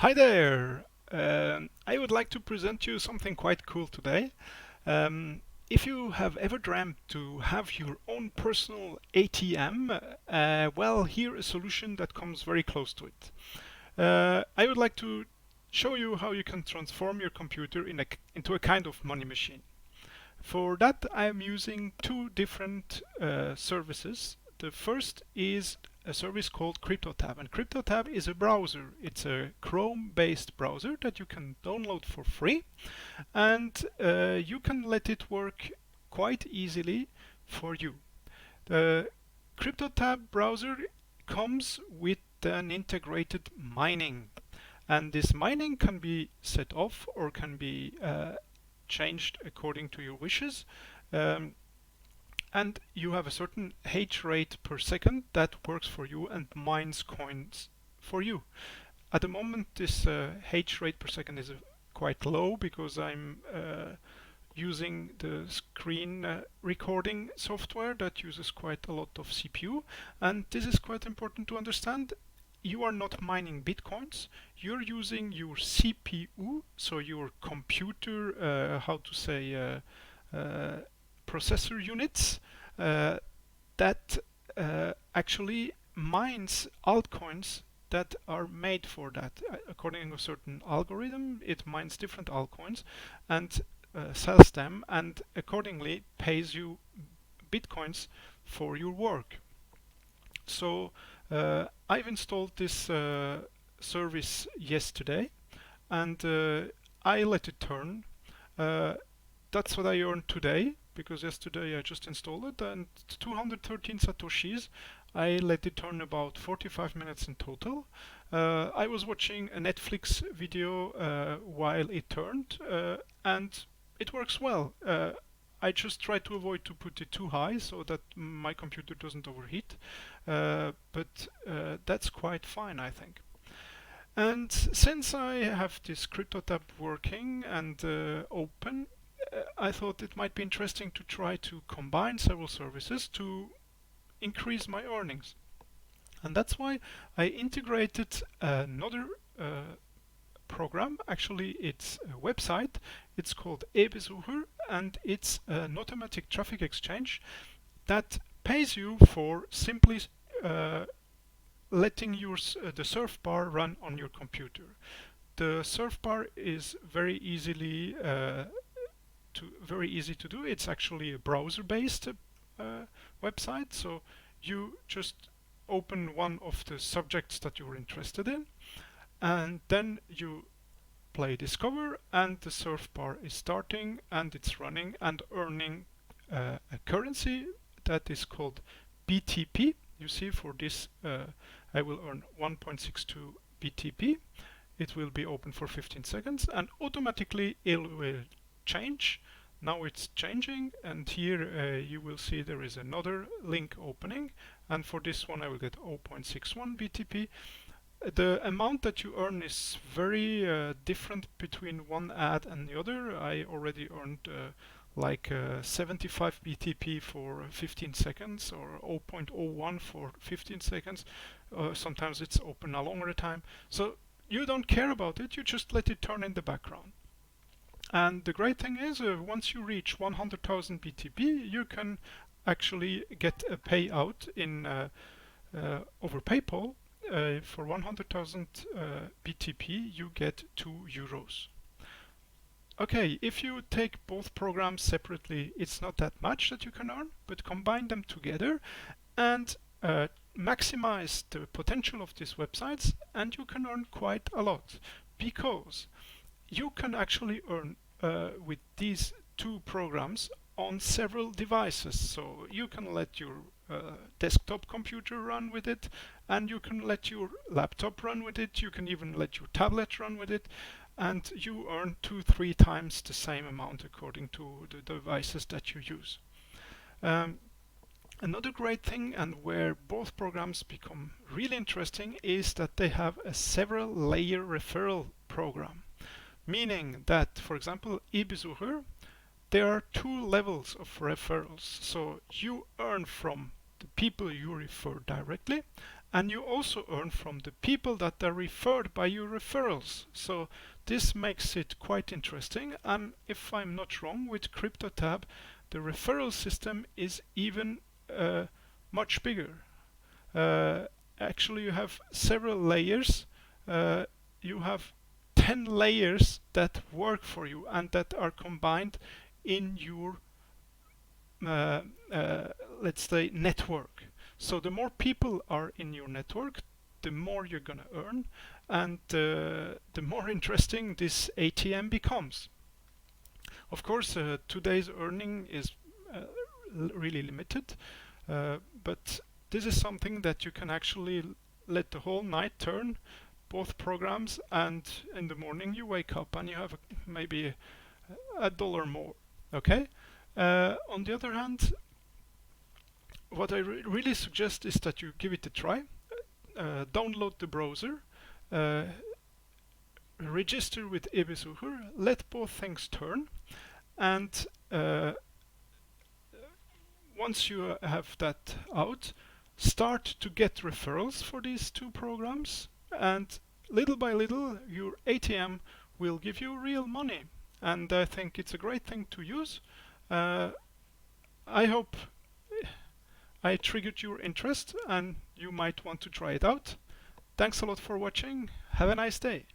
Hi there! I would like to present you something quite cool today. If you have ever dreamt to have your own personal ATM, well, here a solution that comes very close to it. I would like to show you how you can transform your computer into a kind of money machine. For that, I am using two different services. The first is a service called CryptoTab, and CryptoTab is a browser. It's a Chrome-based browser that you can download for free, and you can let it work quite easily for you. The CryptoTab browser comes with an integrated mining, and this mining can be set off or can be changed according to your wishes. Um, and you have a certain H rate per second that works for you and mines coins for you. At the moment, this H rate per second is quite low because I'm using the screen recording software that uses quite a lot of CPU. And this is quite important to understand. You are not mining bitcoins, you're using your CPU, so your computer, how to say, processor units that actually mines altcoins that are made for that. According to a certain algorithm, it mines different altcoins and sells them, and accordingly pays you bitcoins for your work. So I've installed this service yesterday, and I let it turn. Uh, that's what I earned today, because yesterday I just installed it, and 213 satoshis. I let it turn about 45 minutes in total. I was watching a Netflix video while it turned, and it works well. I just try to avoid to put it too high so that my computer doesn't overheat, but that's quite fine, I think. And since I have this CryptoTab working and open, I thought it might be interesting to try to combine several services to increase my earnings. And that's why I integrated another program. Actually, it's a website. It's called eBesucher, and it's an automatic traffic exchange that pays you for simply letting the surf bar run on your computer. The surf bar is very easy to do. It's actually a browser-based website, so you just open one of the subjects that you're interested in, and then you play discover, and the surf bar is starting and it's running and earning a currency that is called BTP. You see, for this I will earn 1.62 BTP. It will be open for 15 seconds and automatically it will change. Now it's changing, and here you will see there is another link opening, and for this one I will get 0.61 BTP. The amount that you earn is very different between one ad and the other. I already earned like 75 BTP for 15 seconds, or 0.01 for 15 seconds. Sometimes it's open a longer time. So you don't care about it, you just let it turn in the background. And the great thing is, once you reach 100,000 BTP, you can actually get a payout in over PayPal. For 100,000 BTP, you get 2 euros. Okay, if you take both programs separately, it's not that much that you can earn, but combine them together and maximize the potential of these websites, and you can earn quite a lot, because you can actually earn with these two programs on several devices. So you can let your desktop computer run with it, and you can let your laptop run with it, you can even let your tablet run with it, and you earn 2-3 times the same amount according to the devices that you use. Another great thing, and where both programs become really interesting, is that they have a several layer referral program. Meaning that, for example, eBesucher, there are 2 levels of referrals. So you earn from the people you refer directly, and you also earn from the people that are referred by your referrals. So this makes it quite interesting, and if I'm not wrong, with CryptoTab the referral system is even much bigger. Actually, you have several layers. You have 10 layers that work for you and that are combined in your uh, uh, let's say network. So the more people are in your network, the more you're gonna earn, and the more interesting this ATM becomes. Of course, today's earning is uh, really limited, but this is something that you can actually let the whole night turn, both programs, and in the morning you wake up and you have maybe $1 more. Okay. On the other hand, what I really suggest is that you give it a try. Download the browser, uh, register with eBesucher, let both things turn, and once you have that out, start to get referrals for these two programs, and little by little your ATM will give you real money. And I think it's a great thing to use. Uh, I hope I triggered your interest and you might want to try it out. Thanks a lot for watching. Have a nice day.